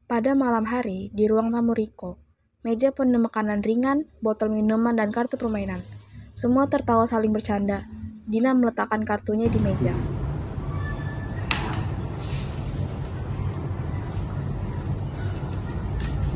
Pada malam hari, di ruang tamu Riko, meja penuh makanan ringan, botol minuman, dan kartu permainan. Semua tertawa saling bercanda. Dina meletakkan kartunya di meja.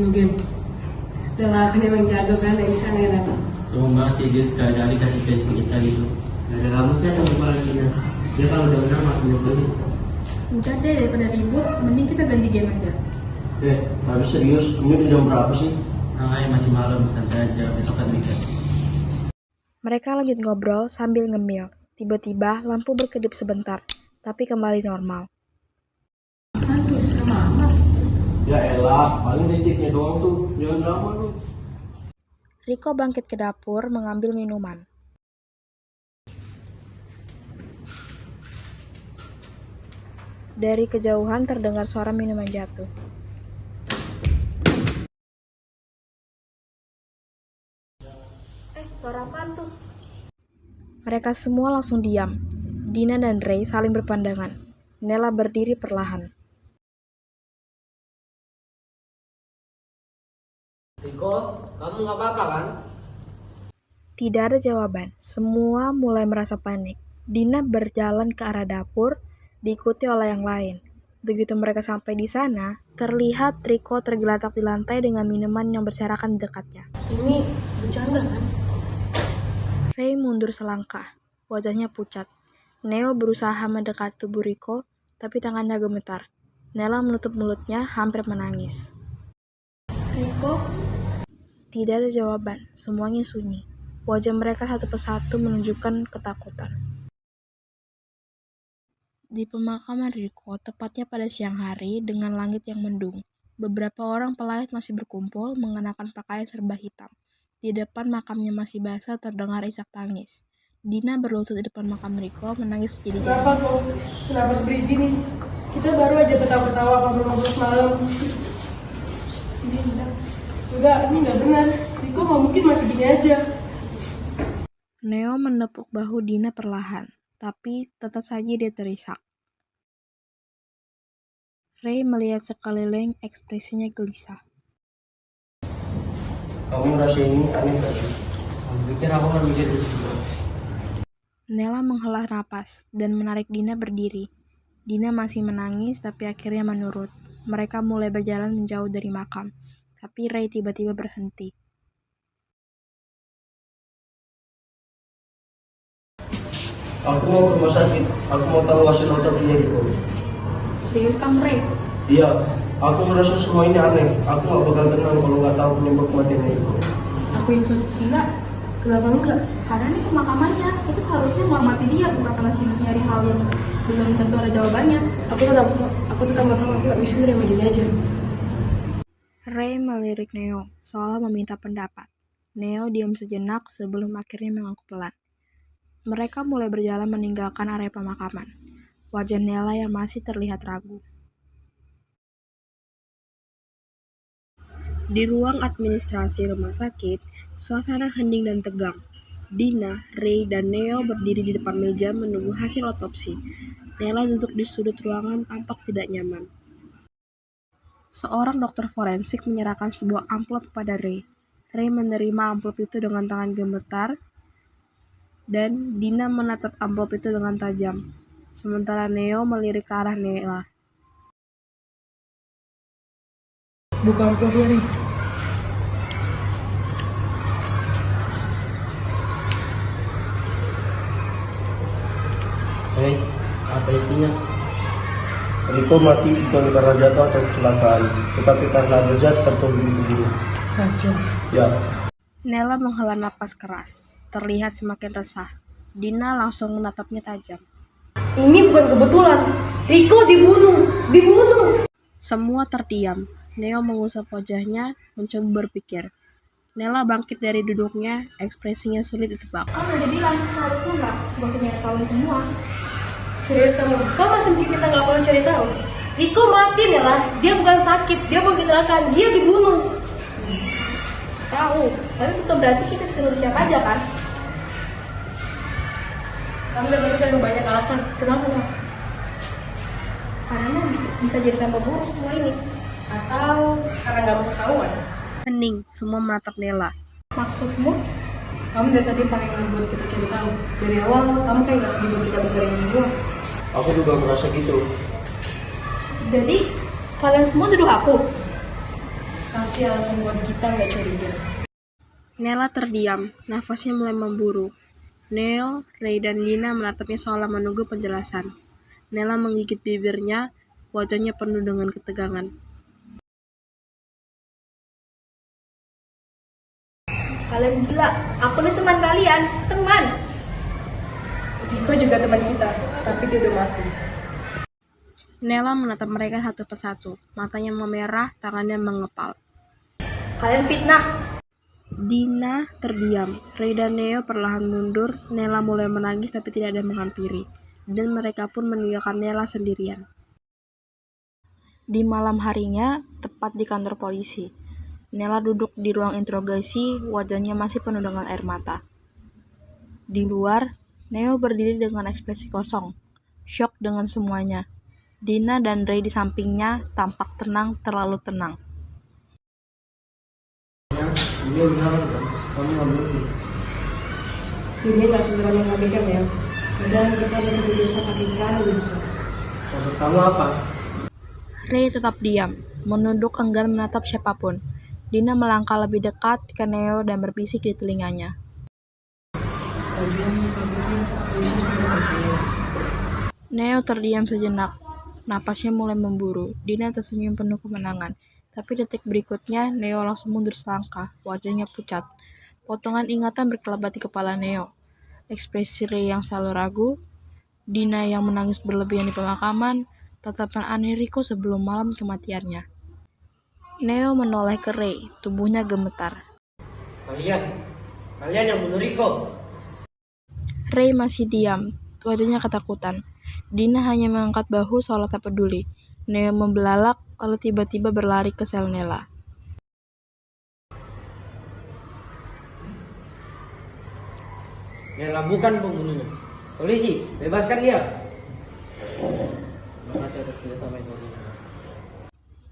New game. Udah lah, kan emang jago kan, gak bisa ngelak. Cuma sih dia sekali-kali kasih Facebook kita gitu. Gak ada kamu sih yang lagi ya. Dia kalau udah menang makin nyebelin. Udah deh, daripada ribut, mending kita ganti game aja. Tapi serius, ini udah jam berapa sih? Makanya masih malam, santai aja, besok kan weekend. Mereka lanjut ngobrol sambil ngemil. Tiba-tiba lampu berkedip sebentar, tapi kembali normal. Aduh, serem amat. Ya elah, paling listriknya doang tuh. Jangan drama lu. Riko bangkit ke dapur mengambil minuman. Dari kejauhan terdengar suara minuman jatuh. Suara apaan tuh? Mereka semua langsung diam. Dina dan Ray saling berpandangan. Nela berdiri perlahan. Riko, kamu gak apa-apa kan? Tidak ada jawaban. Semua mulai merasa panik. Dina berjalan ke arah dapur, diikuti oleh yang lain. Begitu mereka sampai di sana, terlihat Riko tergeletak di lantai dengan minuman yang berserakan di dekatnya. Ini bercanda kan? Ray mundur selangkah. Wajahnya pucat. Neo berusaha mendekati tubuh Riko, tapi tangannya gemetar. Nela menutup mulutnya, hampir menangis. Riko? Tidak ada jawaban. Semuanya sunyi. Wajah mereka satu persatu menunjukkan ketakutan. Di pemakaman Riko, tepatnya pada siang hari dengan langit yang mendung, beberapa orang pelayat masih berkumpul mengenakan pakaian serba hitam. Di depan makamnya masih basah terdengar isak tangis. Dina berlutut di depan makam Riko menangis jadi-jadi. Kenapa seperti ini? Kita baru aja ketawa-ketawa ngobrol-ngobrol semalam. Ini nggak benar. Riko nggak mungkin mati gini aja. Neo menepuk bahu Dina perlahan, tapi tetap saja dia terisak. Ray melihat sekeliling, ekspresinya gelisah. Kamu merasa ini aneh gak sih? Aku pikir aku kan mikir itu. Nela menghela napas dan menarik Dina berdiri. Dina masih menangis tapi akhirnya menurut. Mereka mulai berjalan menjauh dari makam, tapi Ray tiba-tiba berhenti. Aku mau ke rumah sakit. Aku mau tahu hasil otopsinya Riko. Serius kamu, Ray? Iya, aku merasa semua ini aneh. Aku gak bakal tenang kalau gak tahu penyebab kematiannya Riko. Aku ikut. Enggak. Kenapa enggak? Karena ini pemakamannya. Itu seharusnya menghormati dia, bukan karena sibuk nyari hal yang belum tentu ada jawabannya. Aku tetap gak tahu. Aku gak bisa nerima gini aja. Ray melirik Neo, seolah meminta pendapat. Neo diam sejenak sebelum akhirnya mengaku pelan. Mereka mulai berjalan meninggalkan area pemakaman. Wajah Nela yang masih terlihat ragu. Di ruang administrasi rumah sakit, suasana hening dan tegang. Dina, Ray, dan Neo berdiri di depan meja menunggu hasil otopsi. Nela duduk di sudut ruangan tampak tidak nyaman. Seorang dokter forensik menyerahkan sebuah amplop kepada Ray. Ray menerima amplop itu dengan tangan gemetar, dan Dina menatap amplop itu dengan tajam. Sementara Neo melirik ke arah Nela. Buka amplopnya, Ray. Apa isinya? Riko mati bukan karena jatuh atau kecelakaan, tetapi karena ada zat tertumbuk di tubuhnya. Racun. Ya, Nela menghela napas keras, terlihat semakin resah. Dina langsung menatapnya tajam. Ini bukan kebetulan. Riko dibunuh. Semua terdiam. Neo mengusap wajahnya, mencoba berpikir. Nela bangkit dari duduknya, ekspresinya sulit ditebak. Kan udah bilang seharusnya nggak usah nyari tahu semua. Serius kamu? Kamu masih mikir kita nggak perlu cari tahu? Riko mati ya lah. Dia bukan sakit, dia bukan kecelakaan, dia dibunuh. Tahu, tapi bukan berarti kita bisa nuduh siapa aja kan? Kamu udah terlalu banyak alasan. Kenapa? Karena bisa jadi tambah buruk semua ini. Atau karena nggak mau ketahuan? Hening, semua menatap Nela. Maksudmu? Kamu dari tadi pakai nggak buat kita cari tahu. Dari awal kamu kayak nggak sedih buat kita bongkar ini semua. Aku juga merasa gitu. Jadi, kalian semua tuduh aku? Kasih alasan buat kita nggak curiga. Nela terdiam, nafasnya mulai memburu. Neo, Ray, dan Dina menatapnya seolah menunggu penjelasan. Nela menggigit bibirnya, wajahnya penuh dengan ketegangan. Kalian gila, aku nih teman kalian, teman. Riko juga teman kita, tapi dia udah mati. Nela menatap mereka satu persatu, matanya memerah, tangannya mengepal. Kalian fitnah. Dina terdiam, Ray dan Neo perlahan mundur, Nela mulai menangis tapi tidak ada yang menghampiri, dan mereka pun meninggalkan Nela sendirian. Di malam harinya, tepat di kantor polisi, Nela duduk di ruang interogasi, wajahnya masih penuh dengan air mata. Di luar, Neo berdiri dengan ekspresi kosong, syok dengan semuanya. Dina dan Ray di sampingnya tampak tenang, terlalu tenang. Ini benar, kamu nggak mungkin. Dunia nggak sederhana yang ngabaikan ya. Kadang kita butuh berusaha pakai cara berusaha. Maksud kamu apa? Ray tetap diam, menunduk enggan menatap siapapun. Dina melangkah lebih dekat ke Neo dan berbisik di telinganya. Lagian kamu polisi bisa nggak percaya. Neo terdiam sejenak, napasnya mulai memburu. Dina tersenyum penuh kemenangan. Tapi detik berikutnya, Neo langsung mundur selangkah, wajahnya pucat. Potongan ingatan berkelebat di kepala Neo. Ekspresi Ray yang selalu ragu, Dina yang menangis berlebihan di pemakaman, tatapan aneh Riko sebelum malam kematiannya. Neo menoleh ke Ray, tubuhnya gemetar. Kalian yang bunuh Riko. Ray masih diam, wajahnya ketakutan. Dina hanya mengangkat bahu seolah tak peduli. Neo membelalak, lalu tiba-tiba berlari ke sel Nela. Nela bukan pembunuhnya. Polisi, bebaskan dia. Terima kasih atas kerjasama ini.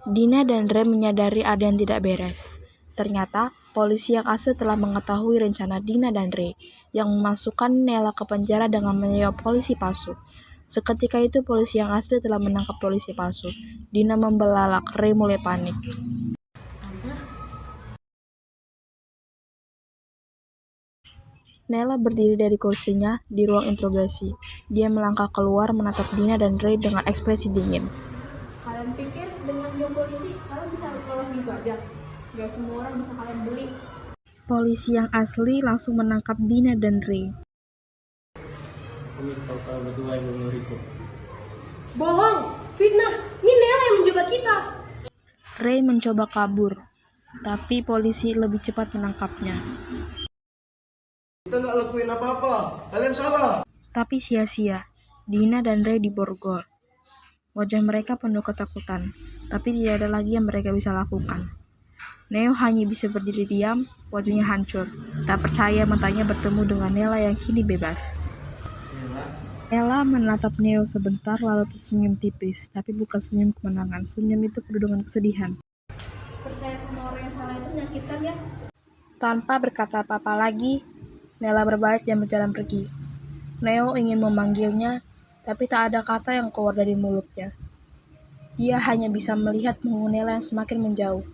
Dina dan Ray menyadari ada yang tidak beres. Ternyata, polisi yang asli telah mengetahui rencana Dina dan Ray yang memasukkan Nela ke penjara dengan menyewa polisi palsu. Seketika itu polisi yang asli telah menangkap polisi palsu. Dina membelalak, Ray mulai panik. Nela berdiri dari kursinya di ruang interogasi. Dia melangkah keluar menatap Dina dan Ray dengan ekspresi dingin. Kalian pikir dengan jam polisi, kalian bisa lolos gitu aja? Gak semua orang bisa kalian beli. Polisi yang asli langsung menangkap Dina dan Ray. Kami tahu kalian berdua yang membunuh Riko. Bohong, fitnah. Ini Nela yang menjebak kita. Ray mencoba kabur, tapi polisi lebih cepat menangkapnya. Kita nggak lakuin apa-apa. Kalian salah. Tapi sia-sia, Dina dan Ray diborgol. Wajah mereka penuh ketakutan, tapi tidak ada lagi yang mereka bisa lakukan. Neo hanya bisa berdiri diam, wajahnya hancur. Tak percaya matanya bertemu dengan Nela yang kini bebas. Nela menatap Neo sebentar lalu tersenyum tipis, tapi bukan senyum kemenangan. Senyum itu penuh dengan kesedihan. Percaya sama orang yang salah itu menyakitkan ya. Tanpa berkata apa-apa lagi, Nela berbalik dan berjalan pergi. Neo ingin memanggilnya, tapi tak ada kata yang keluar dari mulutnya. Dia hanya bisa melihat punggung Nela yang semakin menjauh.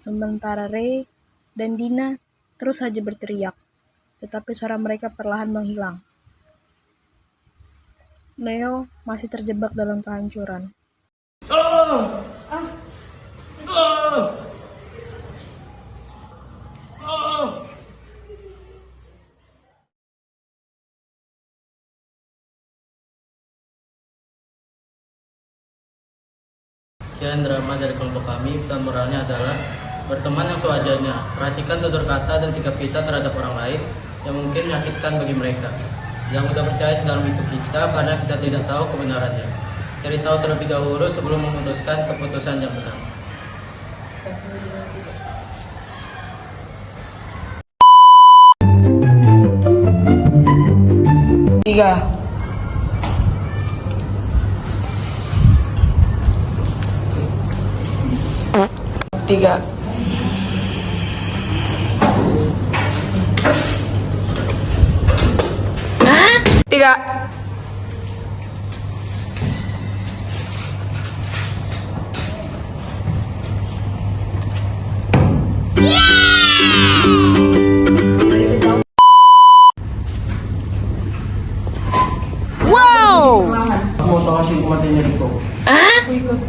Sementara Ray dan Dina terus saja berteriak, tetapi suara mereka perlahan menghilang. Neo masih terjebak dalam kehancuran. Sekian drama dari kelompok kami. Pesan moralnya adalah berteman yang sewajarnya. Perhatikan tutur kata dan sikap kita terhadap orang lain yang mungkin menyakitkan bagi mereka. Jangan mudah percaya dalam itu kita karena kita tidak tahu kebenarannya. Cari tahu terlebih dahulu sebelum memutuskan keputusan yang benar. Tiga. 3. Tiga. Aku mau tahu hasil kematiannya Riko. Aku ikut.